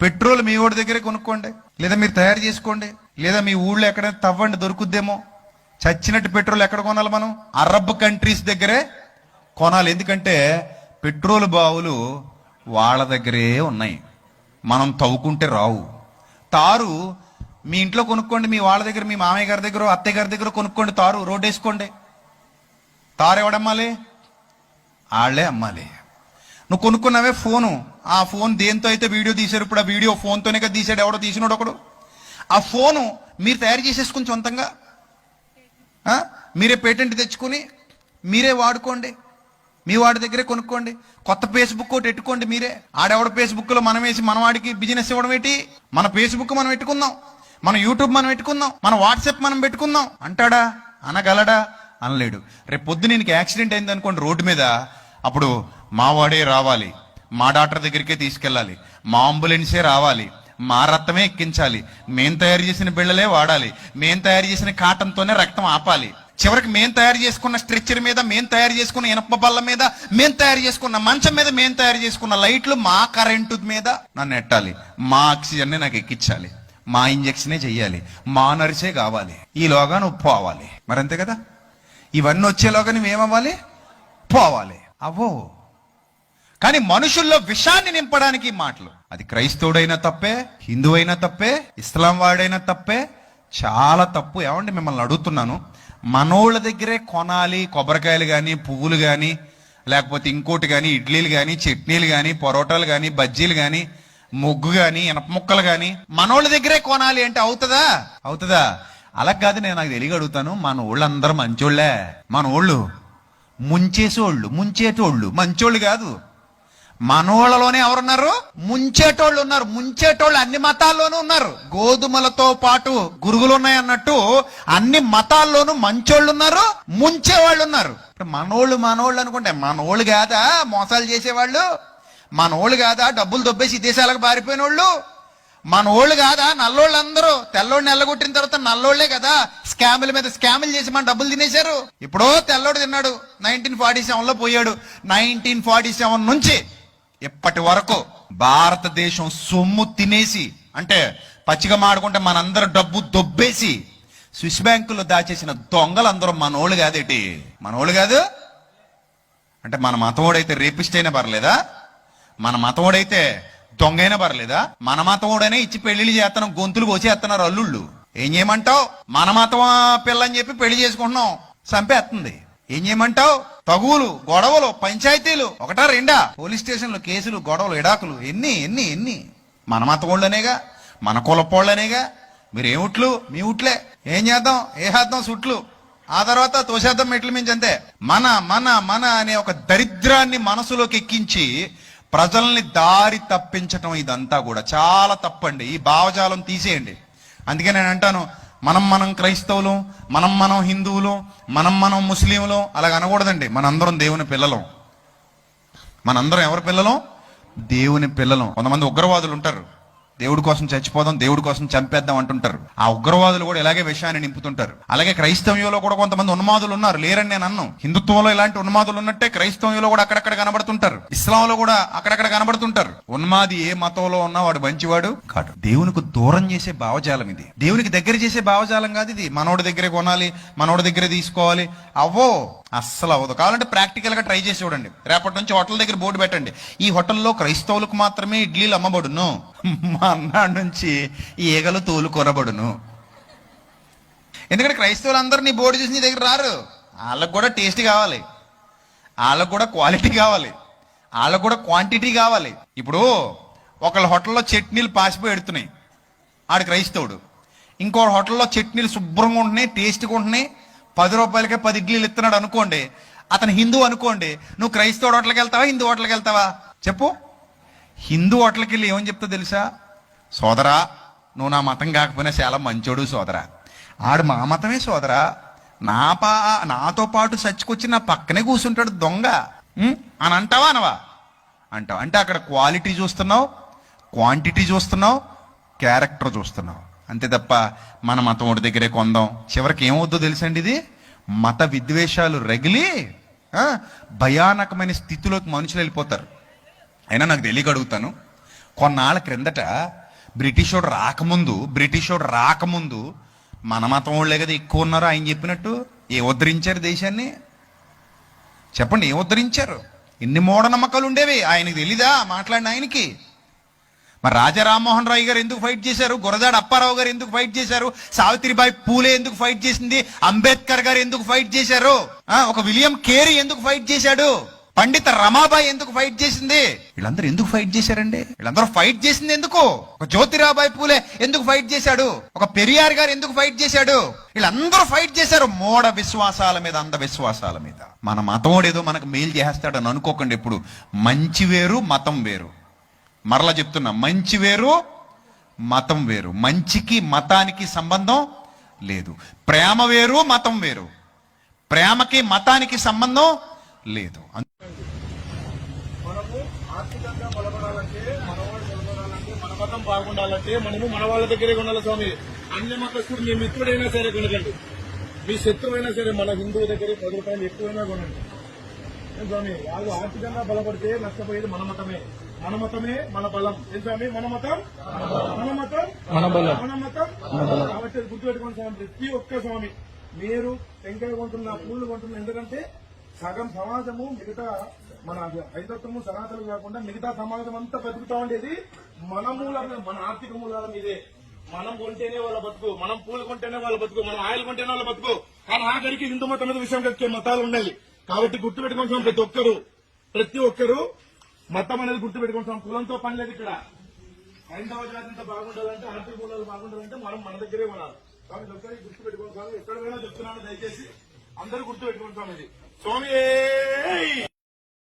Petrol మీ ఓడి దగ్గరే కొనుక్కోండి, లేదా మీరు తయారు చేసుకోండి, లేదా మీ ఊళ్ళో ఎక్కడైనా తవ్వండి, దొరుకుద్దేమో. చచ్చినట్టు పెట్రోల్ ఎక్కడ కొనాలి? మనం అరబ్ కంట్రీస్ దగ్గరే కొనాలి. ఎందుకంటే పెట్రోల్ బావులు వాళ్ళ దగ్గరే ఉన్నాయి, మనం తవ్వుకుంటే రావు. తారు మీ ఇంట్లో కొనుక్కోండి, మీ వాళ్ళ దగ్గర, మీ మామయ్య గారి దగ్గర, అత్తయ్య గారి దగ్గర కొనుక్కోండి, తారు రోడ్ వేసుకోండి. తారు ఎవడమ్మాలి? వాళ్ళే అమ్మాలి. నువ్వు కొనుక్కున్నావే ఫోను, ఆ ఫోన్ దేంతో అయితే వీడియో తీశారు, ఇప్పుడు ఆ వీడియో ఫోన్తోనే కదా తీసాడు, ఎవడో తీసినాడు ఒకడు. ఆ ఫోను మీరు తయారు చేసేసుకుని సొంతంగా మీరే పేటెంట్ తెచ్చుకుని మీరే వాడుకోండి, మీ వాడి దగ్గరే కొనుక్కోండి. కొత్త ఫేస్బుక్ ఒకటి పెట్టుకోండి మీరే. ఆడెవడ ఫేస్బుక్లో మనం వేసి మన వాడికి బిజినెస్ ఇవ్వడం ఏంటి? మన ఫేస్బుక్ మనం పెట్టుకుందాం, మన యూట్యూబ్ మనం పెట్టుకుందాం, మన వాట్సాప్ మనం పెట్టుకుందాం అంటాడా? అనగలడా? అనలేడు. రేపు పొద్దున నీకు యాక్సిడెంట్ అయింది అనుకోండి రోడ్డు మీద, అప్పుడు మా వాడే రావాలి, మా డాక్టర్ దగ్గరికే తీసుకెళ్ళాలి, మా అంబులెన్సే రావాలి, మా రక్తమే ఎక్కించాలి, మేం తయారు చేసిన బిళ్ళలే వాడాలి, మేం తయారు చేసిన కాటన్తోనే రక్తం ఆపాలి, చివరికి మేం తయారు చేసుకున్న స్ట్రెచ్చర్ మీద, మేం తయారు చేసుకున్న ఇనప బల్ల మీద, మేం తయారు చేసుకున్న మంచం మీద, మేం తయారు చేసుకున్న లైట్లు మా కరెంటు మీద నన్ను ఎట్టాలి, మా ఆక్సిజన్నే నాకు ఎక్కించాలి, మా ఇంజక్షనే చెయ్యాలి, మా నర్సే కావాలి, ఈలోగా నువ్వు పోవాలి. మరి అంతే కదా, ఇవన్నీ వచ్చేలోగా నువ్వేమవ్వాలి? పోవాలి. అవో కానీ మనుషుల్లో విషాన్ని నింపడానికి మాటలు. అది క్రైస్తవుడైనా తప్పే, హిందువైనా తప్పే, ఇస్లాం వాడైనా తప్పే, చాలా తప్పు. ఏమండి మిమ్మల్ని అడుగుతున్నాను, మనోళ్ళ దగ్గరే కొనాలి కొబ్బరికాయలు కానీ, పువ్వులు కానీ, లేకపోతే ఇంకోటి కానీ, ఇడ్లీలు కానీ, చట్నీలు కానీ, పొరోటాలు కానీ, బజ్జీలు కానీ, ముగ్గు కానీ, ఇనప ముక్కలు కానీ మనోళ్ళ దగ్గరే కొనాలి అంటే అవుతుందా? అవుతుందా? అలా కాదు. నేను నాకు తెలియ అడుగుతాను, మన ఊళ్ళు అందరూ మంచోళ్లే. మన ఊళ్ళు ముంచేసోళ్ళు, ముంచేటోళ్ళు, మంచోళ్ళు కాదు. మనోళ్ళలోనే ఎవరున్నారు? ముంచేటోళ్ళు ఉన్నారు. ముంచేటోళ్ళు అన్ని మతాల్లోనూ ఉన్నారు. గోధుమలతో పాటు గురుగులు ఉన్నాయి అన్నట్టు అన్ని మతాల్లోనూ మంచోళ్ళు ఉన్నారు, ముంచేవాళ్ళు ఉన్నారు. మనోళ్ళు అనుకుంటే మనోళ్ళు కాదా మోసాలు చేసేవాళ్ళు? మనోళ్ళు కాదా డబ్బులు దొబ్బేసి దేశాలకు పారిపోయిన వాళ్ళు? మనోళ్ళు కాదా నల్లోళ్ళందరూ? తెల్లోడిని ఎల్లగొట్టిన తర్వాత నల్లోళ్లే కదా స్కాముల మీద స్కాములు చేసి మన డబ్బులు తినేశారు. ఇప్పుడో తెల్లోడు తిన్నాడు, 1947లో పోయాడు. 1947 నుంచి ఇప్పటి వరకు భారతదేశం సొమ్ము తినేసి, అంటే పచ్చిగా మాడుకుంటే మనందరం డబ్బు దొబ్బేసి స్విస్ బ్యాంకుల్లో దాచేసిన దొంగలందరూ మనోళ్ళు కాదేటి? మనోళ్ళు కాదు అంటే మన మతోడైతే రేపిస్ట్ అయినా పర్లేదా? మన మతోడైతే దొంగ అయినా పర్లేదా? మన మతోడైనా ఇచ్చి పెళ్లిళ్ళు చేస్తున్నాం, గొంతులు కోసేస్తున్నారు అల్లుళ్ళు. ఏం చేయమంటావు? మన మతం పిల్ల అని చెప్పి పెళ్లి చేసుకుంటున్నాం, చంపేస్తుంది. ఏం చేయమంటావు? తగువులు, గొడవలు, పంచాయతీలు ఒకటా రెండా? పోలీస్ స్టేషన్లు కేసులు, గొడవలు, ఇడాకులు ఎన్ని ఎన్ని ఎన్ని? మన మతోళ్ళనేగా, మన కులపోళ్ళనేగా. మీరు ఏ ఉట్లు? మీ ఉట్లే. ఏం చేద్దాం? ఏ చేద్దాం? సుట్లు. ఆ తర్వాత తోసేద్దాం మెట్ల మించి. అంతే. మన మన మన అనే ఒక దరిద్రాన్ని మనసులోకి ఎక్కించి ప్రజల్ని దారి తప్పించటం, ఇదంతా కూడా చాలా తప్పండి. ఈ భావజాలం తీసేయండి. అందుకే నేను అంటాను, మనం క్రైస్తవులు, మనం హిందువులు, మనం ముస్లింలు అలాగ అనకూడదండి. మనందరం దేవుని పిల్లలం. మనందరం ఎవరి పిల్లలం? దేవుని పిల్లలం. కొంతమంది ఉగ్రవాదులు ఉంటారు, దేవుడి కోసం చచ్చిపోదాం, దేవుడి కోసం చంపేద్దాం అంటుంటారు. ఆ ఉగ్రవాదులు కూడా ఇలాగే విషయాన్ని నింపుతుంటారు. అలాగే క్రైస్తవ్యంలో కూడా కొంతమంది ఉన్మాదులు ఉన్నారు, లేరని నేను అన్నాను. హిందుత్వంలో ఇలాంటి ఉన్మాదులు ఉన్నట్టే క్రైస్తవ్యంలో కూడా అక్కడక్కడ కనబడుతుంటారు, ఇస్లాంలో కూడా అక్కడక్కడ కనబడుతుంటారు. ఉన్మాది ఏ మతంలో ఉన్నా వాడు మంచివాడు కాదు. దేవునికి దూరం చేసే భావజాలం ఇది, దేవునికి దగ్గర చేసే భావజాలం కాదు ఇది. మనోడి దగ్గరే కొనాలి, మనోడి దగ్గరే తీసుకోవాలి, అవ్వో అస్సలు అవ్వదు. కావాలంటే ప్రాక్టికల్ గా ట్రై చేసి చూడండి. రేపటి నుంచి హోటల్ దగ్గర బోర్డు పెట్టండి, ఈ హోటల్లో క్రైస్తవులకు మాత్రమే ఇడ్లీలు అమ్మబడును, మన్నాడు నుంచి ఈగలు తోలు కొనబడును. ఎందుకంటే క్రైస్తవులందరూ నీ బోర్డు చూసి నీ దగ్గర రారు. వాళ్ళకు కూడా టేస్ట్ కావాలి, వాళ్ళకు కూడా క్వాలిటీ కావాలి, వాళ్ళకు కూడా క్వాంటిటీ కావాలి. ఇప్పుడు ఒకళ్ళ హోటల్లో చట్నీలు పాసిపోయి ఎడుతున్నాయి, ఆడు క్రైస్తవుడు. ఇంకో హోటల్లో చట్నీలు శుభ్రంగా ఉంటున్నాయి, టేస్ట్గా ఉంటున్నాయి, 10 రూపాయలకే 10 ఇడ్లీలు ఇస్తున్నాడు అనుకోండి, అతను హిందూ అనుకోండి. నువ్వు క్రైస్తవుడు హోటల్కి వెళ్తావా, హిందూ హోటల్కి వెళ్తావా? చెప్పు. హిందూ హోటల్కి వెళ్ళి ఏమని చెప్తా తెలుసా? సోదరా, నువ్వు నా మతం కాకపోయినా చాలా మంచోడు సోదరా, ఆడు మా మతమే సోదరా, నాతో పాటు చచ్చికొచ్చి నా పక్కనే కూర్చుంటాడు దొంగ అని అంటావా అనవా? అంటావు. అంటే అక్కడ క్వాలిటీ చూస్తున్నావు, క్వాంటిటీ చూస్తున్నావు, క్యారెక్టర్ చూస్తున్నావు, అంతే తప్ప మన మతం ఒకటి దగ్గరే కొందాం. చివరికి ఏమవుద్దో తెలుసండి, ఇది మత విద్వేషాలు రగిలి భయానకమైన స్థితిలోకి మనుషులు వెళ్ళిపోతారు. అయినా నాకు తెలియక అడుగుతాను, కొన్నాళ్ళ క్రిందట బ్రిటిషోడు రాకముందు మన మతం వాళ్ళే కదా ఎక్కువ ఉన్నారు. ఆయన చెప్పినట్టు ఏం ఉద్ధరించారు దేశాన్ని? చెప్పండి, ఏం ఉద్ధరించారు? ఎన్ని మూఢనమ్మకాలు ఉండేవి, ఆయనకి తెలీదా మాట్లాడిన ఆయనకి? మరి రాజా రామ్మోహన్ రాయ్ గారు ఎందుకు ఫైట్ చేశారు? గురజాడ అప్పారావు గారు ఎందుకు ఫైట్ చేశారు? సావిత్రిబాయి పూలే ఎందుకు ఫైట్ చేసింది? అంబేద్కర్ గారు ఎందుకు ఫైట్ చేశారు? ఒక విలియం కేరీ ఎందుకు ఫైట్ చేశాడు? పండిత రమాబాయి ఎందుకు ఫైట్ చేసింది? వీళ్ళందరూ ఎందుకు ఫైట్ చేశారండి? వీళ్ళందరూ ఫైట్ చేసింది ఎందుకు? ఒక జ్యోతిరాబాయి పూలే ఎందుకు ఫైట్ చేశాడు? ఒక పెరియార్ గారు ఎందుకు ఫైట్ చేశాడు? వీళ్ళందరూ ఫైట్ చేశారు మూఢ విశ్వాసాల మీద, అంధ విశ్వాసాల మీద. మన మతం ఏదో మనకు మేలు చేస్తాడని అనుకోకండి ఎప్పుడు. మంచి వేరు, మతం వేరు. మరలా చెప్తున్నా, మంచి వేరు, మతం వేరు. మంచికి మతానికి సంబంధం లేదు. ప్రేమ వేరు, మతం వేరు. ప్రేమకి మతానికి సంబంధం లేదు. మనము ఆర్థికంగా బలపడాలంటే, మనవాడు బలపడాలంటే, మన మతం బాగుండాలంటే మనము మన వాళ్ళ దగ్గరే ఉండాలి స్వామి. అన్య మతస్థుడు మీ మిత్రుడైనా సరే కొనకండి, మీ శత్రువైనా సరే మన హిందువు దగ్గర 10 రూపాయలు ఎక్కువైనా కొనండి ఏం స్వామి. వాళ్ళు ఆర్థికంగా బలపడితే నష్టపోయేది మన మతమే. మన మతమే మన బలం. ఏం స్వామి? మన మతం మన మతం మన బలం. మన మతం కాబట్టి గుర్తుపెట్టుకోండి స్వామి. ప్రతి ఒక్క స్వామి మీరు టెంకాయ కొంటున్నా, పూలు కొంటున్నా, ఎందుకంటే సగం సమాజము మిగతా మన హైదత్వము సనాతనలు కాకుండా మిగతా సమాజం అంతా బతుకుతా ఉండేది మన మూలంగా, మన ఆర్థిక మూలాల మీదే. మనం కొంటేనే వాళ్ళ బతుకు, మనం పూలు కొంటేనే వాళ్ళ బతుకు, మనం ఆయిల్ కొంటేనే వాళ్ళ బతుకు. కానీ ఆఖరికి హిందూ మతం మీద విషయం వచ్చే మతాలు ఉన్నాయి. కాబట్టి గుర్తుపెట్టుకోవాల్సిన ప్రతి ఒక్కరు మతం అనేది గుర్తుపెట్టుకోవాల్సిన. కులంతో పని లేదు ఇక్కడ. హైందవ జాతి అంతా బాగుండాలంటే, ఆర్థిక మూలాలు బాగుండాలంటే మనం మన దగ్గరే ఉండాలి. కాబట్టి ఒక్కరికి గుర్తుపెట్టుకోవాలి. ఎక్కడ పోయినా చెప్తున్నాను, దయచేసి అందరూ గుర్తుపెట్టుకోవాలి. స్వామి